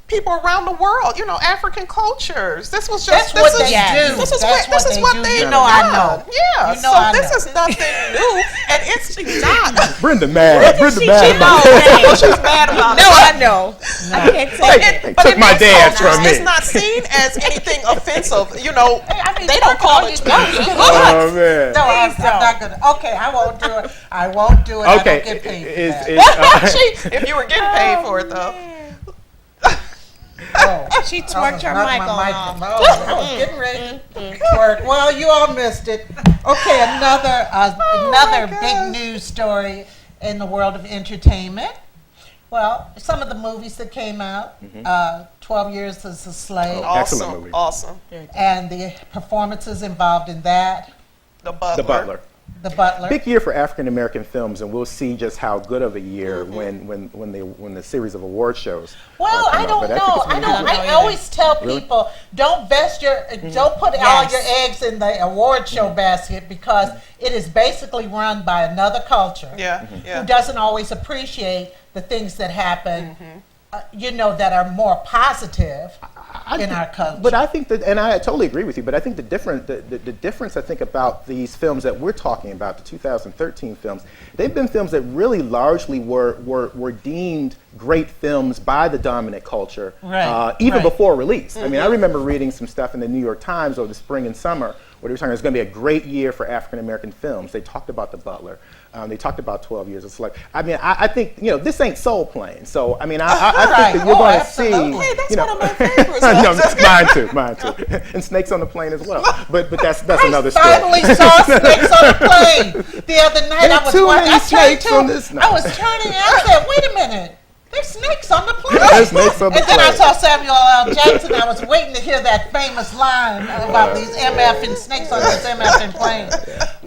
B: People around the world, African cultures. This was just
A: That's what they do.
B: This is
A: That's
B: what
A: do.
B: they
A: You know, I know.
B: Yeah.
A: You know, I
B: this
A: know.
B: is nothing new, and it's not.
C: Brenda mad. Brenda mad.
B: She's mad about it.
D: No, I know. I can't take it.
B: But
C: took
B: in
C: my
B: these
C: dance
B: cultures,
C: from me.
B: It's not seen as anything offensive.
A: I mean,
B: They don't call it twerking.
C: Oh man.
A: No, I'm not gonna. Okay, I won't do it. I won't do it. I
C: Okay.
A: don't get paid for that.
B: If you were getting paid for it, though.
D: She twerked her mic off.
A: I was getting ready to twerk. Well, you all missed it. Okay, another big news story in the world of entertainment. Well, some of the movies that came out, 12 Years as a Slave,
C: Excellent movie.
B: Awesome.
A: and the performances involved in that.
B: The Butler.
C: The Butler.
A: The Butler.
C: Big year for African American films, and we'll see just how good of a year when the series of award shows.
A: Well,
C: come
A: I
C: out.
A: don't
C: But
A: know.
C: think it's
A: I
C: gonna
A: don't.
C: be good.
A: I always tell
C: Really?
A: people don't don't put all your eggs in the award show basket because it is basically run by another culture.
B: Yeah.
A: Who doesn't always appreciate the things that happen. That are more positive in our culture.
C: But I think that, and I totally agree with you. But I think the difference I think about these films that we're talking about, the 2013 films, they've been films that really largely were deemed great films by the dominant culture, even before release. I mean, I remember reading some stuff in the New York Times over the spring and summer where they were talking it's going to be a great year for African American films. They talked about The Butler. They talked about 12 Years a Slave. I mean, I think this ain't Soul Plane. So I mean, I think that you're going to see.
B: Hey, that's one of my favorites.
C: No, mine too, and Snakes on the Plane as well. But that's another story.
A: I finally saw Snakes on the Plane the other night.
C: There's
A: I was
C: too
A: watching.
C: many snakes on this night.
A: I was turning. I said, "Wait a minute." There's snakes on the plane.
C: There's snakes on the
A: And then I
C: plane.
A: saw Samuel L. Jackson. I was waiting to hear that famous line about these MF and snakes on this MF and plane.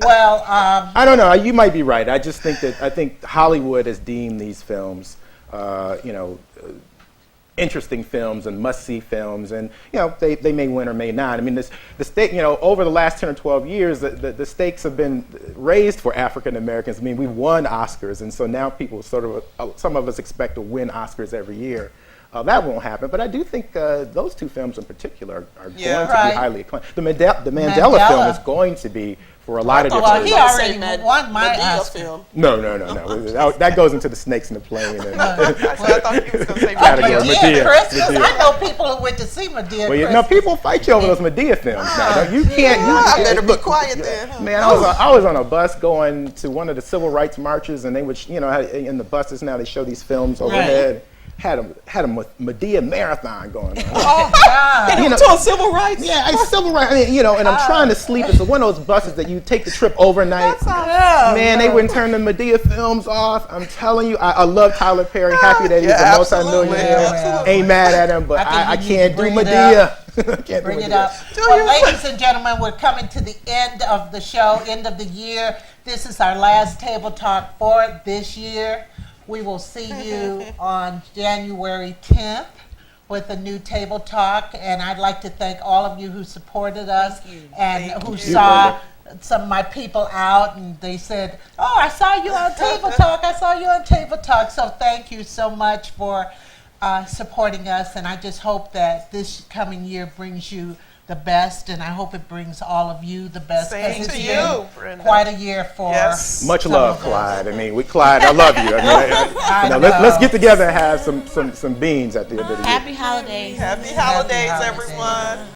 A: Well,
C: I don't know. You might be right. I just think I think Hollywood has deemed these films, interesting films and must-see films, and they may win or may not. I mean, the stake, over the last 10 or 12 years, the stakes have been raised for African Americans. I mean, we've won Oscars, and so now people some of us expect to win Oscars every year. That won't happen, but I do think those two films in particular are going to be highly acclaimed. The Mandela film is going to be for a lot of different
A: well,
C: reasons.
A: he already won my
B: Madea
A: Oscar.
B: film.
C: No. That goes into the Snakes in the Plane. And
B: I thought he was going to say
C: Category.
A: Madea Christmas.
C: Madea.
A: I know people who went to see Madea Christmas.
C: Well, people fight you over those Madea films. Now, you can't.
B: I better be quiet then. Huh?
C: Man, I was on a bus going to one of the civil rights marches, and they would, in the buses now they show these films overhead. had a Madea marathon going on.
A: Oh, God.
C: You know,
B: To civil rights.
C: yeah, it's civil rights. I mean, you know, and I'm trying to sleep. It's one of those buses that you take the trip overnight. Man, they wouldn't turn the Madea Films off. I'm telling you, I love Tyler Perry. Happy that he's
B: Yeah,
C: a
B: absolutely,
C: multi-millionaire.
B: absolutely.
C: Ain't mad at him, but
A: I
C: I
A: think you need
C: can't
A: to
C: do
A: bring it
C: Madea. I can't
A: Bring
C: do
A: it
C: Madea.
A: up. Well, ladies and gentlemen, we're coming to the end of the show, end of the year. This is our last table talk for this year. We will see you on January 10th with a new table talk, and I'd like to thank all of you who supported us and who saw some of my people out, and they said, "Oh, I saw you on Table Talk. I saw you on Table Talk." So thank you so much for supporting us, and I just hope that this coming year brings you the best, and I hope it brings all of you the best. 'cause
B: Same
A: it's
B: to
A: been
B: you, Brenda.
A: quite a year for
B: Yes.
C: Much
A: some
C: love,
A: of us.
C: Clyde. I mean, Clyde, I love you. I mean, let's get together and have some beans at the end of the year.
D: Happy holidays.
B: Happy holidays,
A: holidays.
B: everyone.